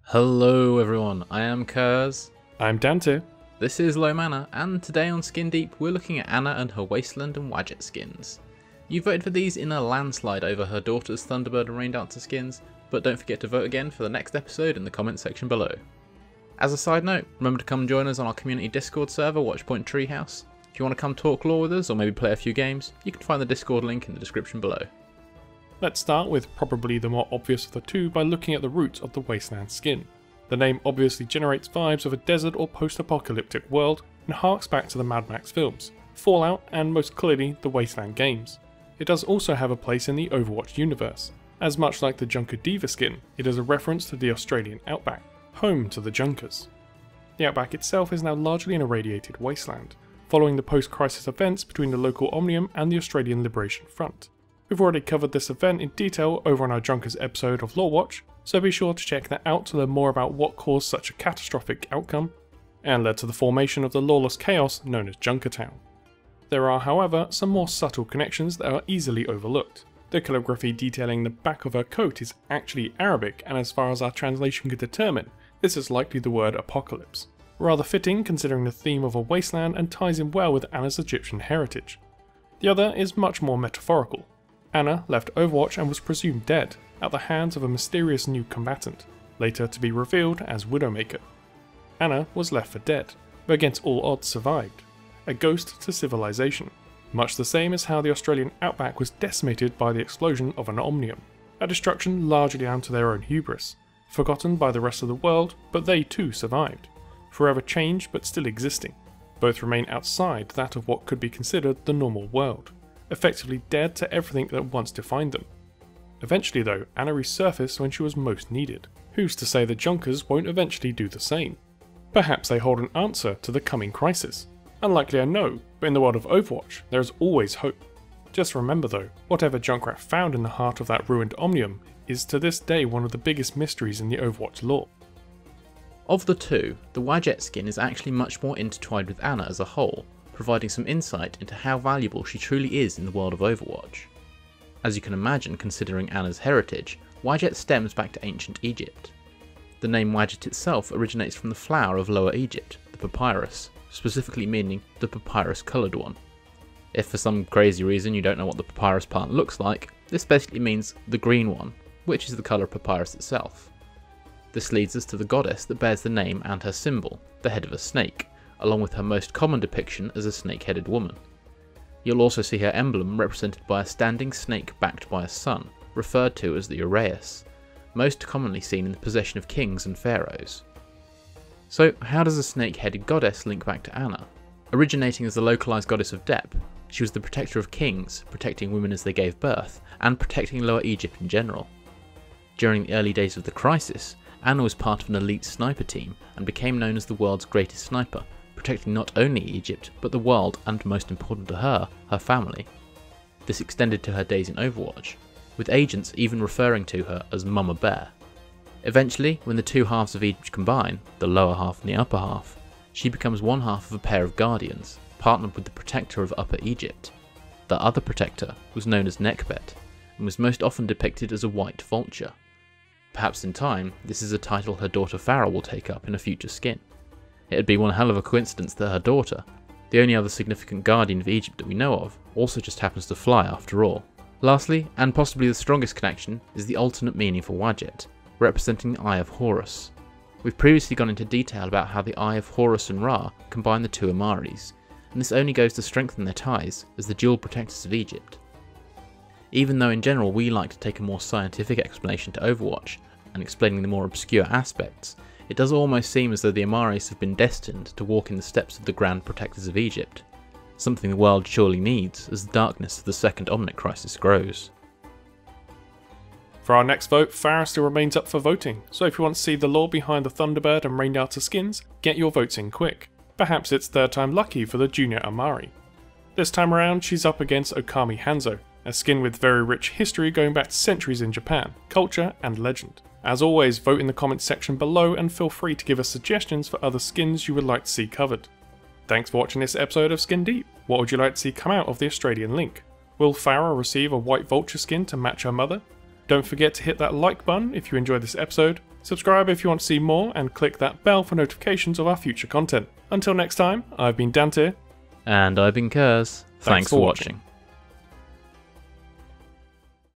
Hello everyone, I am Kurz. I'm Dante. This is Low Mana, and today on Skin Deep we're looking at Anna and her Wasteland and Wadjet skins. You voted for these in a landslide over her daughter's Thunderbird and Raindancer skins, but don't forget to vote again for the next episode in the comments section below. As a side note, remember to come join us on our community Discord server, Watchpoint Treehouse. If you want to come talk lore with us or maybe play a few games, you can find the Discord link in the description below. Let's start with probably the more obvious of the two by looking at the roots of the Wasteland skin. The name obviously generates vibes of a desert or post-apocalyptic world and harks back to the Mad Max films, Fallout and most clearly the Wasteland games. It does also have a place in the Overwatch universe, as much like the Junker Diva skin, it is a reference to the Australian outback, home to the Junkers. The outback itself is now largely an irradiated wasteland, following the post-crisis events between the local Omnium and the Australian Liberation Front. We've already covered this event in detail over on our Junkers episode of Lore Watch, so be sure to check that out to learn more about what caused such a catastrophic outcome, and led to the formation of the lawless chaos known as Junkertown. There are, however, some more subtle connections that are easily overlooked. The calligraphy detailing the back of her coat is actually Arabic, and as far as our translation could determine, this is likely the word apocalypse. Rather fitting considering the theme of a wasteland and ties in well with Anna's Egyptian heritage. The other is much more metaphorical. Anna left Overwatch and was presumed dead, at the hands of a mysterious new combatant, later to be revealed as Widowmaker. Anna was left for dead, but against all odds survived, a ghost to civilization, much the same as how the Australian outback was decimated by the explosion of an Omnium, a destruction largely down to their own hubris, forgotten by the rest of the world, but they too survived, forever changed but still existing. Both remain outside that of what could be considered the normal world, effectively dead to everything that once defined them. Eventually though, Anna resurfaced when she was most needed. Who's to say the Junkers won't eventually do the same? Perhaps they hold an answer to the coming crisis. Unlikely I know, but in the world of Overwatch, there is always hope. Just remember though, whatever Junkrat found in the heart of that ruined Omnium is to this day one of the biggest mysteries in the Overwatch lore. Of the two, the Wadjet skin is actually much more intertwined with Anna as a whole, providing some insight into how valuable she truly is in the world of Overwatch. As you can imagine, considering Anna's heritage, Wadjet stems back to ancient Egypt. The name Wadjet itself originates from the flower of Lower Egypt, the papyrus, specifically meaning the papyrus coloured one. If for some crazy reason you don't know what the papyrus plant looks like, this basically means the green one, which is the colour of papyrus itself. This leads us to the goddess that bears the name and her symbol, the head of a snake, along with her most common depiction as a snake-headed woman. You'll also see her emblem represented by a standing snake backed by a sun, referred to as the uraeus, most commonly seen in the possession of kings and pharaohs. So how does a snake-headed goddess link back to Anna? Originating as the localised goddess of Dep, she was the protector of kings, protecting women as they gave birth, and protecting Lower Egypt in general. During the early days of the crisis, Anna was part of an elite sniper team and became known as the world's greatest sniper, protecting not only Egypt, but the world and, most important to her, her family. This extended to her days in Overwatch, with agents even referring to her as Mama Bear. Eventually, when the two halves of Egypt combine, the lower half and the upper half, she becomes one half of a pair of guardians, partnered with the protector of Upper Egypt. The other protector was known as Nekhbet, and was most often depicted as a white vulture. Perhaps in time, this is a title her daughter Pharah will take up in a future skin. It'd be one hell of a coincidence that her daughter, the only other significant guardian of Egypt that we know of, also just happens to fly after all. Lastly, and possibly the strongest connection, is the alternate meaning for Wadjet, representing the Eye of Horus. We've previously gone into detail about how the Eye of Horus and Ra combine the two Amaris, and this only goes to strengthen their ties as the dual protectors of Egypt. Even though in general we like to take a more scientific explanation to Overwatch, and explaining the more obscure aspects, it does almost seem as though the Amaris have been destined to walk in the steps of the Grand Protectors of Egypt, something the world surely needs as the darkness of the second Omnic crisis grows. For our next vote, Pharah still remains up for voting, so if you want to see the lore behind the Thunderbird and Raindancer skins, get your votes in quick. Perhaps it's third time lucky for the junior Amari. This time around she's up against Okami Hanzo, a skin with very rich history going back to centuries in Japan, culture and legend. As always, vote in the comments section below and feel free to give us suggestions for other skins you would like to see covered. Thanks for watching this episode of Skin Deep. What would you like to see come out of the Australian link? Will Pharah receive a white vulture skin to match her mother? Don't forget to hit that like button if you enjoyed this episode, subscribe if you want to see more, and click that bell for notifications of our future content. Until next time, I've been Dante. And I've been Kurs. Thanks for watching.